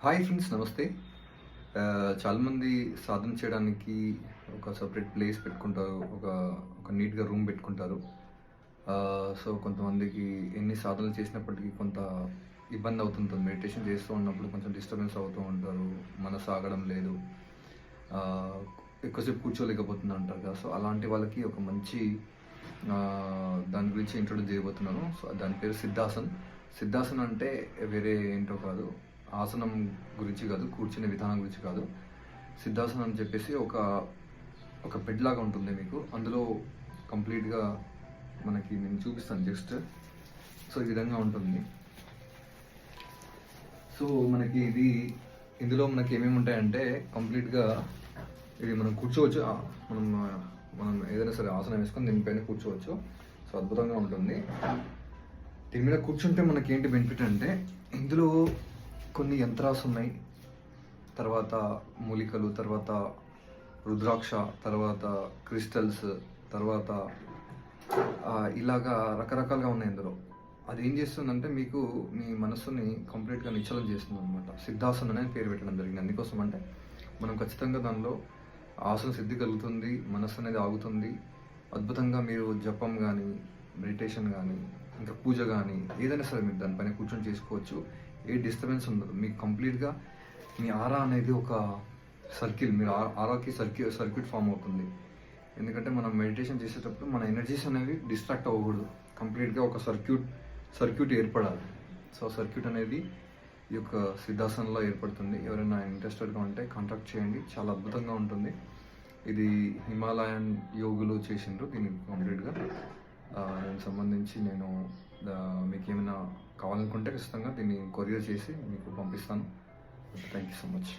Hi friends, నమస్తే. చాలామంది సాధన చేయడానికి ఒక సపరేట్ ప్లేస్ పెట్టుకుంటారు. ఒక ఒక నీట్‌గా రూమ్ పెట్టుకుంటారు. సో, కొంతమందికి ఎన్ని సాధనలు చేసినప్పటికీ కొంత ఇబ్బంది అవుతుంటుంది. మెడిటేషన్ చేస్తూ ఉన్నప్పుడు కొంచెం డిస్టర్బెన్స్ అవుతూ ఉంటారు. మనసు ఆగడం లేదు. ఆహ్, ఎక్కువసేపు కూర్చోలేకపోతున్నా అంటారు కదా! సో, అలాంటి వాళ్ళకి ఒక మంచి దాని గురించి ఇంట్రొడ్యూస్ చేయబోతున్నాను. సో, దాని పేరు సిద్ధాసన్. సిద్ధాసన్ అంటే వేరే ఏంటో కాదు. ఆసనం గురించి కాదు, కూర్చునే విధానం గురించి కాదు. సిద్ధాసనం అని చెప్పేసి ఒక బెడ్ లాగా ఉంటుంది మీకు. అందులో కంప్లీట్‌గా మనకి నేను చూపిస్తాను జస్ట్. సో, ఈ విధంగా ఉంటుంది. సో, మనకి ఇందులో మనకి ఏమేమి ఉంటాయంటే కంప్లీట్‌గా ఇది మనం కూర్చోవచ్చు. మనం మనం ఏదైనా సరే ఆసనం వేసుకొని దీనిపైన కూర్చోవచ్చు. సో, అద్భుతంగా ఉంటుంది. దీని మీద కూర్చుంటే మనకేంటి బెనిఫిట్ అంటే ఇందులో కొన్ని యంత్రాస్ ఉన్నాయి. తర్వాత మూలికలు, తర్వాత రుద్రాక్ష, తర్వాత క్రిస్టల్స్, తర్వాత ఇలాగా రకరకాలుగా ఉన్నాయి ఇందులో. అదేం చేస్తుందంటే మీకు మీ మనస్సుని కంప్లీట్‌గా నిశ్చలం చేస్తుందనమాట. సిద్ధాసనం అనే పేరు పెట్టడం జరిగింది. అందుకోసం అంటే మనం ఖచ్చితంగా దానిలో ఆసన సిద్ధి కలుగుతుంది. మనస్సు అనేది ఆగుతుంది. అద్భుతంగా మీరు జపం గానీ, మెడిటేషన్ గానీ, ఇంకా పూజ గానీ ఏదైనా సరే మీరు దానిపైన కూర్చొని చేసుకోవచ్చు. ఏ డిస్టర్బెన్స్ ఉండదు. మీకు కంప్లీట్‌గా మీ ఆరా అనేది ఒక సర్కిల్. మీరు ఆరాకి సర్క్యూట్ ఫామ్ అవుతుంది. ఎందుకంటే మనం మెడిటేషన్ చేసేటప్పుడు మన ఎనర్జీస్ అనేవి డిస్ట్రాక్ట్ అవ్వకూడదు. కంప్లీట్‌గా ఒక సర్క్యూట్ ఏర్పడాలి. సో, సర్క్యూట్ అనేది ఈ యొక్క సిద్ధాసనంలో ఏర్పడుతుంది. ఎవరైనా ఇంట్రెస్టెడ్‌గా ఉంటే కాంటాక్ట్ చేయండి. చాలా అద్భుతంగా ఉంటుంది. ఇది హిమాలయన్ యోగులు చేసిండ్రు దీనికి కంప్లీట్‌గా. దానికి సంబంధించి నేను మీకేమైనా కావాలనుకుంటే ఖచ్చితంగా దీన్ని కొరియర్ చేసి మీకు పంపిస్తాను. Thank you so much.